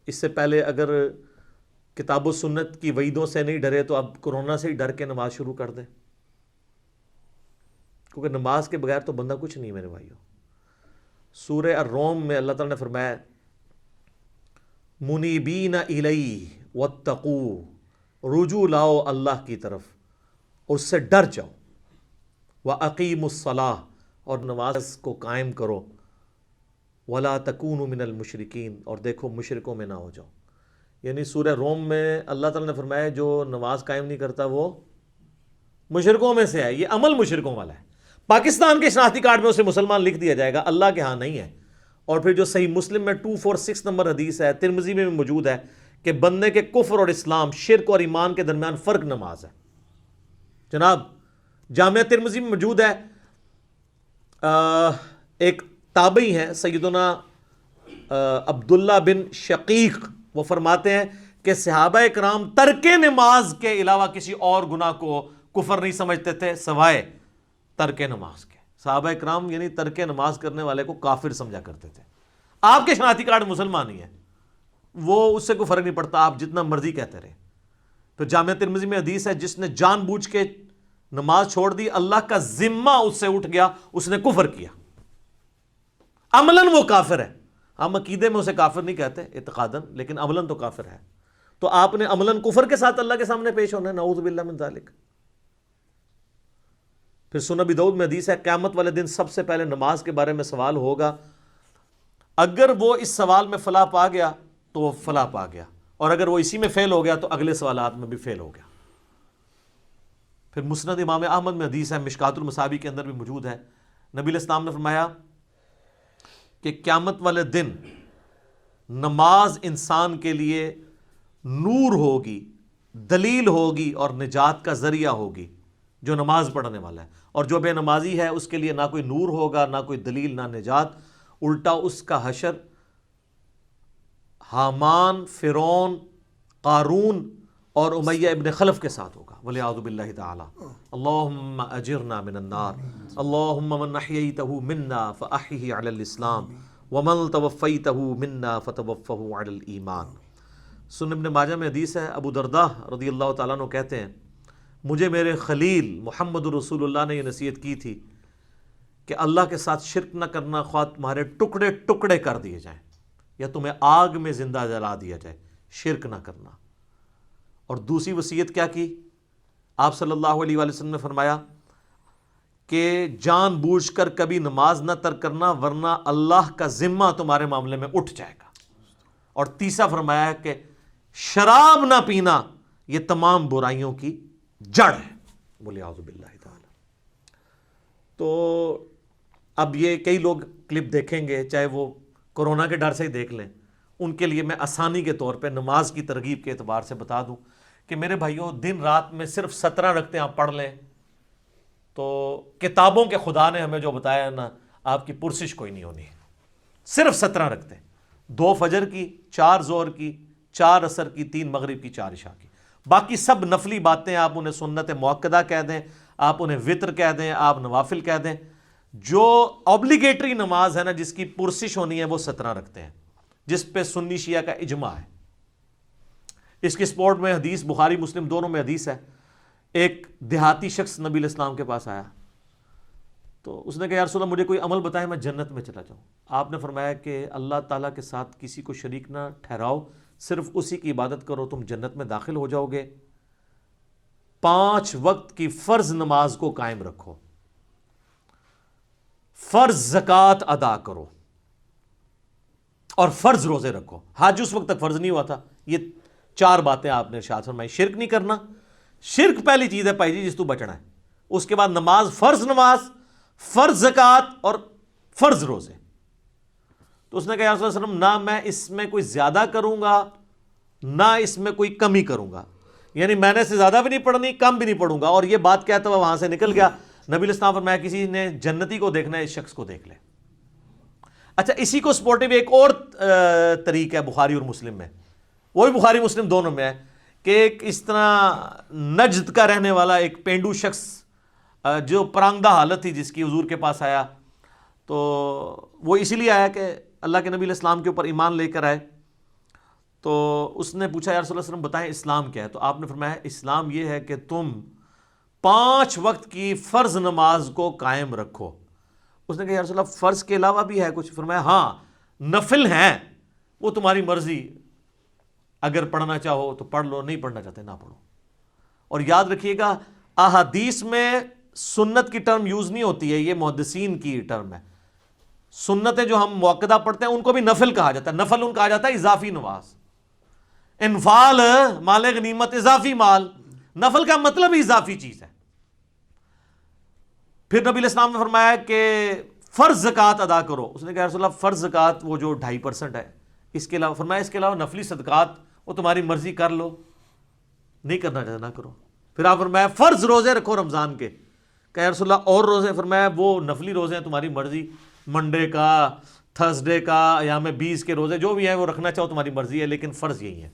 اس سے پہلے اگر کتاب و سنت کی وعیدوں سے نہیں ڈرے تو اب کورونا سے ہی ڈر کے نماز شروع کر دیں، کیونکہ نماز کے بغیر تو بندہ کچھ نہیں میرے بھائیوں۔ سورہ الروم میں اللہ تعالیٰ نے فرمایا منیبین الیہ واتقوا، رجوع لاؤ اللہ کی طرف اور اس سے ڈر جاؤ، وَأَقِيمُوا الصَّلَاةَ، اور نماز کو قائم کرو، وَلَا تَكُونُوا مِنَ الْمُشْرِكِينَ، اور دیکھو مشرکوں میں نہ ہو جاؤ۔ یعنی سورہ روم میں اللہ تعالیٰ نے فرمایا جو نماز قائم نہیں کرتا وہ مشرکوں میں سے ہے، یہ عمل مشرکوں والا ہے۔ پاکستان کے شناختی کارڈ میں اسے مسلمان لکھ دیا جائے گا، اللہ کے ہاں نہیں ہے۔ اور پھر جو صحیح مسلم میں 246 نمبر حدیث ہے، ترمذی میں بھی موجود ہے کہ بندے کے کفر اور اسلام، شرک اور ایمان کے درمیان فرق نماز ہے۔ جناب جامعہ ترمذی میں موجود ہے، ایک تابعی ہیں سیدنا عبداللہ بن شقیق، وہ فرماتے ہیں کہ صحابہ کرام ترک نماز کے علاوہ کسی اور گناہ کو کفر نہیں سمجھتے تھے سوائے ترک نماز کے۔ صحابہ کرام یعنی ترک نماز کرنے والے کو کافر سمجھا کرتے تھے۔ آپ کے شناختی کارڈ مسلمان ہی ہے، وہ اس سے کوئی فرق نہیں پڑتا، آپ جتنا مرضی کہتے رہے۔ پھر جامعہ ترمذی میں حدیث ہے جس نے جان بوجھ کے نماز چھوڑ دی، اللہ کا ذمہ اس سے اٹھ گیا، اس نے کفر کیا، عملاً وہ کافر ہے۔ ہم عقیدے میں اسے کافر نہیں کہتے اعتقاداً، لیکن عملاً تو کافر ہے۔ تو آپ نے عملاً کفر کے ساتھ اللہ کے سامنے پیش ہونا ہے، نعوذ باللہ من ذالک۔ پھر سنن ابی داؤد میں حدیث ہے قیامت والے دن سب سے پہلے نماز کے بارے میں سوال ہوگا، اگر وہ اس سوال میں فلاح پا گیا تو وہ فلاح پا گیا، اور اگر وہ اسی میں فیل ہو گیا تو اگلے سوالات میں بھی فیل ہو گیا۔ پھر مسند امام احمد میں حدیث ہے، مشکات المصابیح کے اندر بھی موجود ہے، نبی علیہ السلام نے فرمایا کہ قیامت والے دن نماز انسان کے لیے نور ہوگی، دلیل ہوگی اور نجات کا ذریعہ ہوگی، جو نماز پڑھنے والا ہے۔ اور جو بے نمازی ہے اس کے لیے نہ کوئی نور ہوگا، نہ کوئی دلیل، نہ نجات، الٹا اس کا حشر حامان، فرعون، قارون اور امیہ ابن خلف کے ساتھ ہوگا، والعیاذ باللہ تعالی۔ اللہم اجرنا من النار، اللہم من احییتہ منا فاحیہ علی الاسلام ومن توفیتہ منا فتوفہ علی الایمان۔ سنن ابن ماجہ میں حدیث ہے، ابو درداء رضی اللہ تعالیٰ عنہ کہتے ہیں مجھے میرے خلیل محمد رسول اللہ نے یہ نصیحت کی تھی کہ اللہ کے ساتھ شرک نہ کرنا، خواہ تمہارے ٹکڑے ٹکڑے کر دیے جائیں یا تمہیں آگ میں زندہ جلا دیا جائے، شرک نہ کرنا۔ اور دوسری وصیت کیا کی؟ آپ صلی اللہ علیہ وآلہ وسلم نے فرمایا کہ جان بوجھ کر کبھی نماز نہ ترک کرنا ورنہ اللہ کا ذمہ تمہارے معاملے میں اٹھ جائے گا۔ اور تیسرا فرمایا کہ شراب نہ پینا یہ تمام برائیوں کی جڑ ہے، والعیاذ باللہ تعالی۔ تو اب یہ کئی لوگ کلپ دیکھیں گے، چاہے وہ کورونا کے ڈر سے ہی دیکھ لیں، ان کے لیے میں آسانی کے طور پہ نماز کی ترغیب کے اعتبار سے بتا دوں کہ میرے بھائیوں دن رات میں صرف 17 رکعتیں آپ پڑھ لیں تو کتابوں کے خدا نے ہمیں جو بتایا نا، آپ کی پرسش کوئی نہیں ہونی، صرف 17 رکعتیں، 2 فجر کی، 4 ظہر کی، 4 عصر کی، 3 مغرب کی، 4 عشاء کی۔ باقی سب نفلی باتیں آپ انہیں سنت مؤکدہ کہہ دیں، آپ انہیں وطر کہہ دیں، آپ نوافل کہہ دیں، جو اوبلیگیٹری نماز ہے نا جس کی پرسش ہونی ہے وہ 17 رکھتے ہیں، جس پہ سنی شیعہ کا اجماع ہے۔ اس کی سپورٹ میں حدیث بخاری مسلم دونوں میں حدیث ہے، ایک دیہاتی شخص نبی علیہ السلام کے پاس آیا تو اس نے کہا یا رسول اللہ مجھے کوئی عمل بتائیں میں جنت میں چلا جاؤں۔ آپ نے فرمایا کہ اللہ تعالیٰ کے ساتھ کسی کو شریک نہ ٹھہراؤ، صرف اسی کی عبادت کرو، تم جنت میں داخل ہو جاؤ گے۔ 5 وقت کی فرض نماز کو قائم رکھو، فرض زکوٰۃ ادا کرو اور فرض روزے رکھو۔ حج اس وقت تک فرض نہیں ہوا تھا۔ یہ 4 باتیں آپ نے ارشاد فرمائی۔ شرک نہیں کرنا، شرک پہلی چیز ہے بھائی جی جس تو بچنا ہے۔ اس کے بعد نماز، فرض زکوٰۃ اور فرض روزے۔ تو اس نے کہا یا رسول اللہ صلی اللہ علیہ وسلم نہ میں اس میں کوئی زیادہ کروں گا نہ اس میں کوئی کمی کروں گا، یعنی میں نے سے زیادہ بھی نہیں پڑھنی، کم بھی نہیں پڑھوں گا۔ اور یہ بات کہتا ہوا وہاں سے نکل گیا۔ نبی علیہ السلام فرمایا کسی نے جنتی کو دیکھنا ہے اس شخص کو دیکھ لے۔ اچھا اسی کو سپورٹیو ایک اور طریق ہے بخاری اور مسلم میں، وہ بھی بخاری مسلم دونوں میں ہے کہ ایک اس طرح نجد کا رہنے والا ایک پینڈو شخص جو پرانگدہ حالت تھی جس کی حضور کے پاس آیا، تو وہ اسی لیے آیا کہ اللہ کے نبی علیہ السلام کے اوپر ایمان لے کر آئے، تو اس نے پوچھا یا رسول اللہ صلی اللہ علیہ وسلم بتائیں اسلام کیا ہے؟ تو آپ نے فرمایا اسلام یہ ہے کہ تم 5 وقت کی فرض نماز کو قائم رکھو۔ اس نے کہا یا رسول اللہ فرض کے علاوہ بھی ہے کچھ؟ فرمایا ہاں نفل ہیں، وہ تمہاری مرضی، اگر پڑھنا چاہو تو پڑھ لو، نہیں پڑھنا چاہتے نہ پڑھو۔ اور یاد رکھیے گا احادیث میں سنت کی ٹرم یوز نہیں ہوتی ہے، یہ محدثین کی ٹرم ہے۔ سنتیں جو ہم موقدہ پڑھتے ہیں ان کو بھی نفل کہا جاتا ہے، نفل ان کہا جاتا ہے اضافی نماز، انفال مال غنیمت اضافی مال، نفل کا مطلب ہی اضافی چیز ہے۔ پھر نبی علیہ السلام نے فرمایا کہ فرض زکوٰۃ ادا کرو۔ اس نے کہا رسول اللہ فرض زکوٰۃ وہ جو 2.5% ہے، اس کے علاوہ فرمایا اس کے علاوہ نفلی صدقات وہ تمہاری مرضی کر لو، نہیں کرنا چاہتے نہ کرو۔ پھر آپ فرمایا فرض روزے رکھو رمضان کے۔ کہا رسول اللہ اور روزے؟ فرمایا وہ نفلی روزے ہیں تمہاری مرضی، منڈے کا، تھرسڈے کا، ایام 20 کے روزے جو بھی ہیں وہ رکھنا چاہو تمہاری مرضی ہے، لیکن فرض یہی ہے۔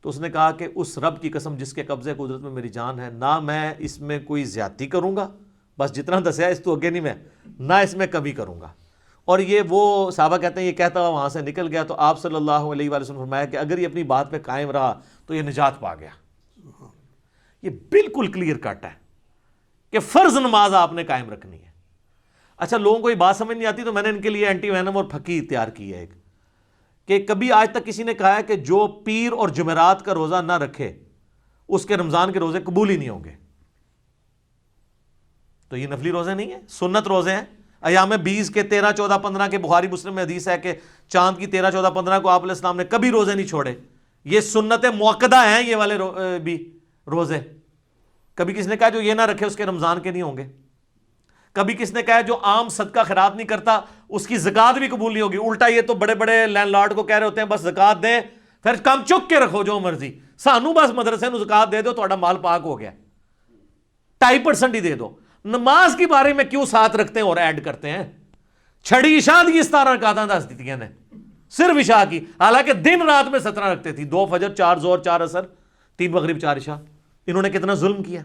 تو اس نے کہا کہ اس رب کی قسم جس کے قبضے قدرت میں میری جان ہے، نہ میں اس میں کوئی زیادتی کروں گا، بس جتنا دسیا اس تو اگے نہیں، میں نہ اس میں کبھی کروں گا۔ اور یہ وہ صحابہ کہتے ہیں یہ کہتا ہوا وہاں سے نکل گیا، تو آپ صلی اللہ علیہ وآلہ وسلم فرمایا کہ اگر یہ اپنی بات پہ قائم رہا تو یہ نجات پا گیا۔ یہ بالکل کلیئر کٹ ہے کہ فرض نماز آپ نے قائم رکھنی ہے۔ اچھا لوگوں کو یہ بات سمجھ نہیں آتی، تو میں نے ان کے لیے اینٹی وینم اور پھکی تیار کی ہے ایک، کہ کبھی آج تک کسی نے کہا ہے کہ جو پیر اور جمعرات کا روزہ نہ رکھے اس کے رمضان کے روزے قبول ہی نہیں ہوں گے۔ تو یہ نفلی روزے نہیں ہیں، سنت روزے ہیں۔ ایام 20 کے 13، 14، 15 کے بخاری مسلم میں حدیث ہے کہ چاند کی 13، 14، 15 کو آپ علیہ السلام نے کبھی روزے نہیں چھوڑے۔ یہ سنت موقدہ ہیں یہ والے بھی روزے۔ کبھی کس نے کہا جو یہ نہ رکھے اس کے رمضان کے نہیں ہوں گے۔ کبھی کس نے کہا جو عام صدقہ خیرات نہیں کرتا اس کی زکوٰۃ بھی قبول نہیں ہوگی۔ الٹا یہ تو بڑے بڑے لینڈ لارڈ کو کہہ رہے ہوتے ہیں بس زکوٰۃ دیں، پھر کم چک کے رکھو جو مرضی، سانو بس مدرسے نو زکوٰۃ دے دو تہاڈا مال پاک ہو گیا، 2.5% ہی دے دو۔ نماز کے بارے میں کیوں ساتھ رکھتے ہیں اور ایڈ کرتے ہیں؟ چھڑی عشاء دی 17 رکعتاں دس دیتیاں نے صرف عشاء کی، حالانکہ دن رات میں 17 رکھتے تھی، 2 فجر، 4 ظہر، 4 عصر، 3 مغرب، 4 عشاء۔ انہوں نے کتنا ظلم کیا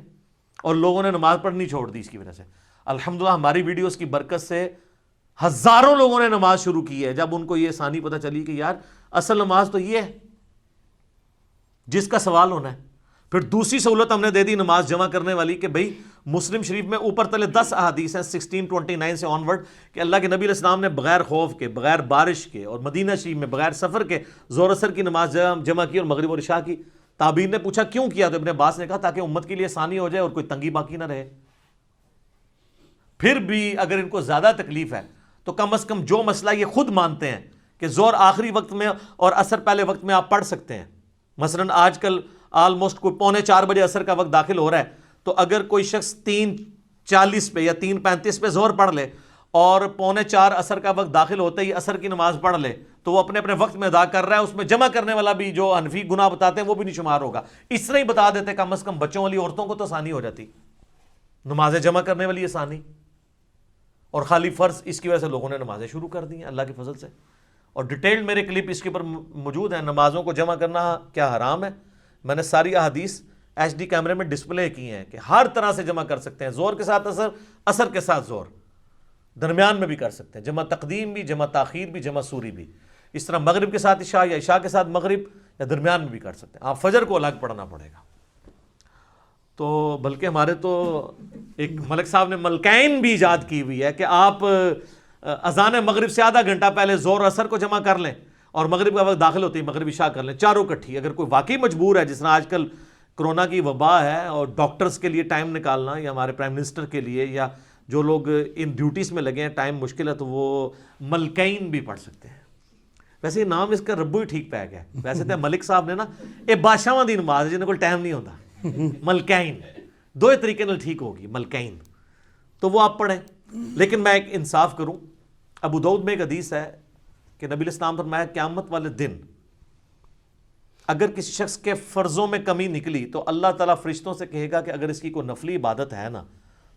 اور لوگوں نے نماز پڑھنی چھوڑ دی اس کی وجہ سے۔ الحمدللہ ہماری ویڈیوز کی برکت سے ہزاروں لوگوں نے نماز شروع کی ہے جب ان کو یہ آسانی پتہ چلی کہ یار اصل نماز تو یہ ہے جس کا سوال ہونا ہے۔ پھر دوسری سہولت ہم نے دے دی نماز جمع کرنے والی کہ بھئی مسلم شریف میں اوپر تلے 10 احادیث ہیں 1629 سے آن ورڈ کہ اللہ کے نبی علیہ السلام نے بغیر خوف کے، بغیر بارش کے، اور مدینہ شریف میں بغیر سفر کے ظہر اثر کی نماز جمع کی اور مغرب اور عشاء کی۔ تابعین نے پوچھا کیوں کیا؟ تو ابن عباس نے کہا تاکہ امت کے لیے آسانی ہو جائے اور کوئی تنگی باقی نہ رہے۔ پھر بھی اگر ان کو زیادہ تکلیف ہے تو کم از کم جو مسئلہ یہ خود مانتے ہیں کہ ظہر آخری وقت میں اور عصر پہلے وقت میں آپ پڑھ سکتے ہیں، مثلا آج کل آلموسٹ کوئی 3:45 بجے عصر کا وقت داخل ہو رہا ہے، تو اگر کوئی شخص 3:40 پہ یا 3:35 پہ ظہر پڑھ لے اور 3:45 عصر کا وقت داخل ہوتے ہی عصر کی نماز پڑھ لے تو وہ اپنے اپنے وقت میں ادا کر رہا ہے، اس میں جمع کرنے والا بھی جو حنفی گناہ بتاتے ہیں وہ بھی نہیں شمار ہوگا۔ اس طرح ہی بتا دیتے کم از کم بچوں والی عورتوں کو تو آسانی ہو جاتی، نمازیں جمع کرنے والی آسانی، اور خالی فرض اس کی وجہ سے لوگوں نے نمازیں شروع کر دی ہیں اللہ کے فضل سے۔ اور ڈیٹیلڈ میرے کلپ اس کے اوپر موجود ہیں، نمازوں کو جمع کرنا کیا حرام ہے، میں نے ساری احادیث HD کیمرے میں ڈسپلے کی ہیں کہ ہر طرح سے جمع کر سکتے ہیں، ظہر کے ساتھ عصر، عصر کے ساتھ ظہر، درمیان میں بھی کر سکتے ہیں، جمع تقدیم بھی، جمع تاخیر بھی، جمع سوری بھی، اس طرح مغرب کے ساتھ عشاء یا عشاء کے ساتھ مغرب یا درمیان میں بھی کر سکتے ہیں۔ آپ فجر کو الگ پڑھنا پڑے گا۔ تو بلکہ ہمارے تو ایک ملک صاحب نے ملکین بھی ایجاد کی ہوئی ہے کہ آپ اذان مغرب سے آدھا گھنٹہ پہلے ظہر اثر کو جمع کر لیں اور مغرب کا وقت داخل ہوتی ہے مغرب عشاء کر لیں، چاروں کٹھی۔ اگر کوئی واقعی مجبور ہے، جس طرح آج کل کرونا کی وبا ہے اور ڈاکٹرز کے لیے ٹائم نکالنا، یا ہمارے پرائم منسٹر کے لیے، یا جو لوگ ان ڈیوٹیز میں لگے ہیں ٹائم مشکل ہے، تو وہ ملکین بھی پڑھ سکتے ہیں۔ ویسے یہ نام اس کا ربو ہی ٹھیک پہ گیا، ویسے تو ملک صاحب نے نا یہ بادشاہاں دی نماز ہے جنہیں کوئی ٹائم نہیں ہوتا، ملکین دو طریقے نال ٹھیک ہوگی ملکین، تو وہ آپ پڑھیں۔ لیکن میں ایک انصاف کروں، ابو داؤد میں ایک حدیث ہے کہ نبی علیہ السلام فرمایا قیامت والے دن اگر کسی شخص کے فرضوں میں کمی نکلی تو اللہ تعالیٰ فرشتوں سے کہے گا کہ اگر اس کی کوئی نفلی عبادت ہے نا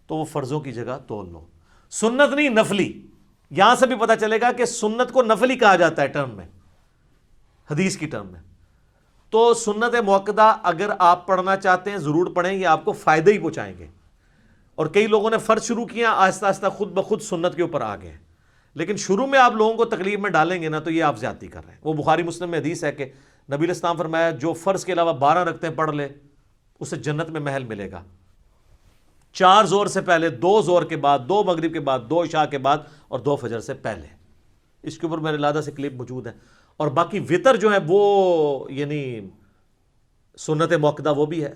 تو وہ فرضوں کی جگہ تول لو، سنت نہیں نفلی۔ یہاں سے بھی پتہ چلے گا کہ سنت کو نفلی کہا جاتا ہے ٹرم میں، حدیث کی ٹرم میں۔ تو سنت موقدہ اگر آپ پڑھنا چاہتے ہیں ضرور پڑھیں، یہ آپ کو فائدہ ہی پہنچائیں گے۔ اور کئی لوگوں نے فرض شروع کیا، آہستہ آہستہ خود بخود سنت کے اوپر آ گئے، لیکن شروع میں آپ لوگوں کو تکلیف میں ڈالیں گے نا تو یہ آپ زیادتی کر رہے ہیں. وہ بخاری مسلم میں حدیث ہے کہ نبی علیہ السلام فرمایا جو فرض کے علاوہ 12 رکعتیں پڑھ لے اسے جنت میں محل ملے گا. 4 زور سے پہلے، 2 زور کے بعد، 2 مغرب کے بعد، 2 عشاء کے بعد اور 2 فجر سے پہلے. اس کے اوپر میرے لادہ سے کلپ موجود ہے. اور باقی وطر جو ہے وہ یعنی سنت موقدہ وہ بھی ہے.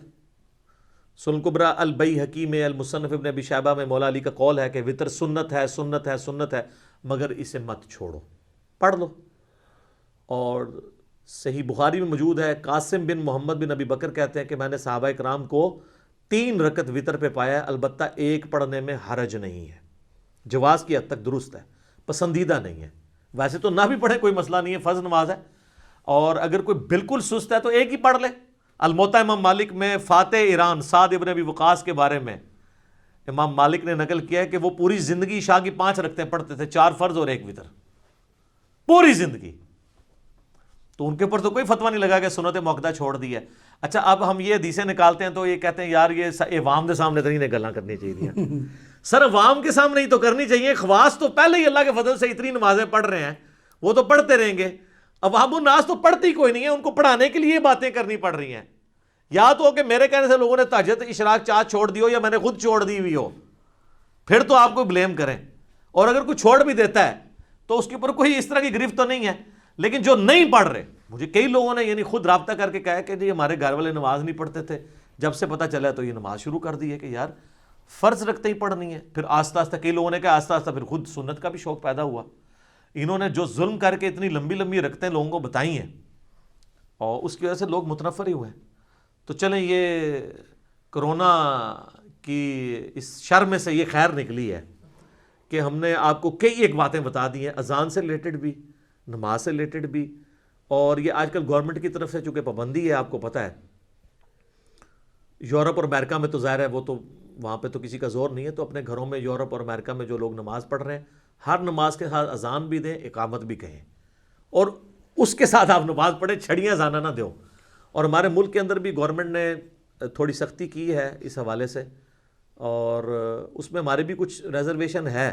سنن کبریٰ البیہقی میں، المصنف ابن ابی شیبہ میں مولا علی کا قول ہے کہ وطر سنت ہے، سنت ہے، سنت ہے، مگر اسے مت چھوڑو، پڑھ لو. اور صحیح بخاری میں موجود ہے، قاسم بن محمد بن ابی بکر کہتے ہیں کہ میں نے صحابہ کرام کو 3 رکعت وطر پہ پایا، البتہ ایک پڑھنے میں حرج نہیں ہے. جواز کی حد تک درست ہے، پسندیدہ نہیں ہے. ویسے تو نہ بھی پڑھے کوئی مسئلہ نہیں ہے، فرض نماز ہے. اور اگر کوئی بالکل سست ہے تو ایک ہی پڑھ لے. الموطا امام مالک میں فاتح ایران سعد ابن ابی وقاص کے بارے میں امام مالک نے نقل کیا ہے کہ وہ پوری زندگی عشاء کی 5 رکعتیں پڑھتے تھے، 4 فرض اور 1 وطر، پوری زندگی. تو ان کے اوپر تو کوئی فتویٰ نہیں لگا کہ سنت موقدہ چھوڑ دی ہے. اچھا اب ہم یہ حدیثیں نکالتے ہیں تو یہ کہتے ہیں یار یہ عوام کے سامنے تو نہیں گلاں کرنی چاہیے. سر عوام کے سامنے ہی تو کرنی چاہیے. خواص تو پہلے ہی اللہ کے فضل سے اتنی نمازیں پڑھ رہے ہیں، وہ تو پڑھتے رہیں گے. عوام الناس تو پڑھتی کوئی نہیں ہے، ان کو پڑھانے کے لیے باتیں کرنی پڑ رہی ہیں. یا تو کہ میرے کہنے سے لوگوں نے تہجد اشراق چاہت چھوڑ دی ہو، یا میں نے خود چھوڑ دی ہوئی ہو، پھر تو آپ کو بلیم کریں. اور اگر کوئی چھوڑ بھی دیتا ہے تو اس کے اوپر کوئی اس طرح کی گرفت تو نہیں ہے. لیکن جو نہیں پڑھ رہے، مجھے کئی لوگوں نے یعنی خود رابطہ کر کے کہا کہ جی ہمارے گھر والے نماز نہیں پڑھتے تھے، جب سے پتہ چلا تو یہ نماز شروع کر دی ہے کہ یار فرض رکھتے ہی پڑھنی ہے. پھر آہستہ آہستہ کئی لوگوں نے کہا آہستہ آہستہ پھر خود سنت کا بھی شوق پیدا ہوا. انہوں نے جو ظلم کر کے اتنی لمبی لمبی رکھتے لوگوں کو بتائی ہیں اور اس کی وجہ سے لوگ متنفر ہی ہوئے ہیں. تو چلیں یہ کرونا کی اس شر میں سے یہ خیر نکلی ہے کہ ہم نے آپ کو کئی ایک باتیں بتا دی ہیں، اذان سے ریلیٹڈ بھی، نماز سے ریلیٹڈ بھی. اور یہ آج کل گورنمنٹ کی طرف سے چونکہ پابندی ہے، آپ کو پتہ ہے یورپ اور امریکہ میں تو ظاہر ہے وہ تو وہاں پہ تو کسی کا زور نہیں ہے، تو اپنے گھروں میں یورپ اور امریکہ میں جو لوگ نماز پڑھ رہے ہیں ہر نماز کے ساتھ اذان بھی دیں، اقامت بھی کہیں، اور اس کے ساتھ آپ نماز پڑھیں، چھڑیاں زانہ نہ دو. اور ہمارے ملک کے اندر بھی گورنمنٹ نے تھوڑی سختی کی ہے اس حوالے سے، اور اس میں ہمارے بھی کچھ ریزرویشن ہے.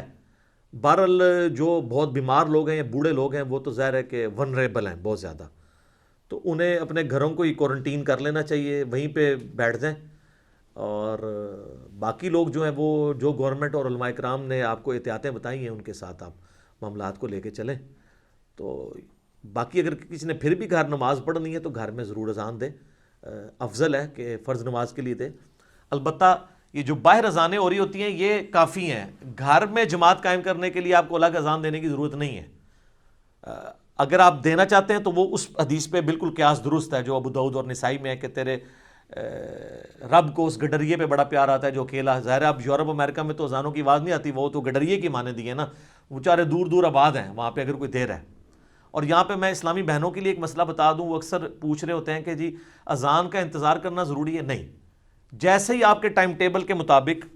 بہرحال جو بہت بیمار لوگ ہیں یا بوڑھے لوگ ہیں وہ تو ظاہر ہے کہ ونریبل ہیں بہت زیادہ، تو انہیں اپنے گھروں کو ہی کوارنٹین کر لینا چاہیے، وہیں پہ بیٹھ جائیں. اور باقی لوگ جو ہیں وہ جو گورنمنٹ اور علماء کرام نے آپ کو احتیاطیں بتائی ہیں ان کے ساتھ آپ معاملات کو لے کے چلیں. تو باقی اگر کسی نے پھر بھی گھر نماز پڑھنی ہے تو گھر میں ضرور اذان دے، افضل ہے کہ فرض نماز کے لیے دے. البتہ یہ جو باہر اذانیں ہو رہی ہوتی ہیں یہ کافی ہیں، گھر میں جماعت قائم کرنے کے لیے آپ کو الگ اذان دینے کی ضرورت نہیں ہے. اگر آپ دینا چاہتے ہیں تو وہ اس حدیث پہ بالکل قیاس درست ہے جو ابو داؤد اور نسائی میں ہے کہ تیرے رب کو اس گڈریے پہ بڑا پیار آتا ہے جو اکیلا. ظاہر ہے اب یورپ امریکہ میں تو اذانوں کی آواز نہیں آتی، وہ تو گڈریے کی مانے دی ہے نا، وہ چارے دور دور آباد ہیں وہاں پہ اگر کوئی دیر ہے. اور یہاں پہ میں اسلامی بہنوں کے لیے ایک مسئلہ بتا دوں، وہ اکثر پوچھ رہے ہوتے ہیں کہ جی اذان کا انتظار کرنا ضروری ہے. نہیں، جیسے ہی آپ کے ٹائم ٹیبل کے مطابق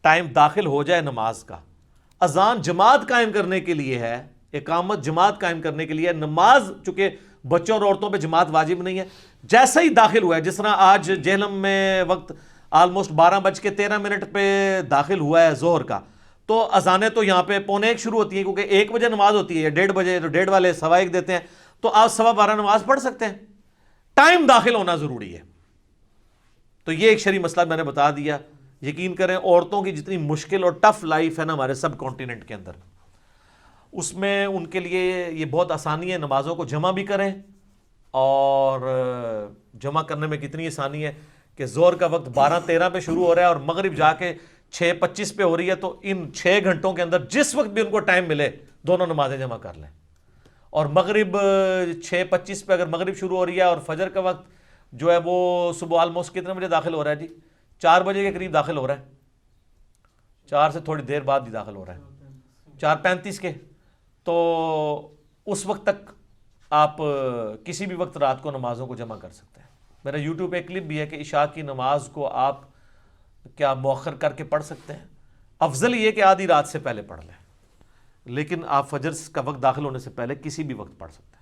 ٹائم داخل ہو جائے نماز کا، اذان جماعت قائم کرنے کے لیے ہے، اقامت جماعت قائم کرنے کے لیے ہے. نماز چونکہ بچوں اور عورتوں پہ جماعت واجب نہیں ہے، جیسے ہی داخل ہوا ہے، جس طرح آج جہلم میں وقت آلموسٹ 12:13 پہ داخل ہوا ہے ظہر کا، تو اذانیں تو یہاں پہ 11:45 شروع ہوتی ہیں کیونکہ 1 بجے نماز ہوتی ہے، 1:30 بجے، تو 1:30 والے 1:15 دیتے ہیں، تو آپ 12:15 نماز پڑھ سکتے ہیں. ٹائم داخل ہونا ضروری ہے. تو یہ ایک شرعی مسئلہ میں نے بتا دیا. یقین کریں عورتوں کی جتنی مشکل اور ٹف لائف ہے نا ہمارے سب کانٹیننٹ کے اندر، اس میں ان کے لیے یہ بہت آسانی ہے، نمازوں کو جمع بھی کریں. اور جمع کرنے میں کتنی آسانی ہے کہ ظہر کا وقت 12:13 پہ شروع ہو رہا ہے اور مغرب جا کے 6:25 پہ ہو رہی ہے، تو ان 6 گھنٹوں کے اندر جس وقت بھی ان کو ٹائم ملے دونوں نمازیں جمع کر لیں. اور مغرب 6:25 پہ اگر مغرب شروع ہو رہی ہے اور فجر کا وقت جو ہے وہ صبح آلموسٹ کتنے بجے داخل ہو رہا ہے جی؟ 4 بجے کے قریب داخل ہو رہا ہے، 4 سے تھوڑی دیر بعد ہی داخل ہو رہا ہے، 4:35 کے. تو اس وقت تک آپ کسی بھی وقت رات کو نمازوں کو جمع کر سکتے ہیں. میرا یوٹیوب پہ ایک کلپ بھی ہے کہ عشاء کی نماز کو آپ کیا مؤخر کر کے پڑھ سکتے ہیں. افضل یہ کہ آدھی رات سے پہلے پڑھ لیں، لیکن آپ فجر کا وقت داخل ہونے سے پہلے کسی بھی وقت پڑھ سکتے ہیں.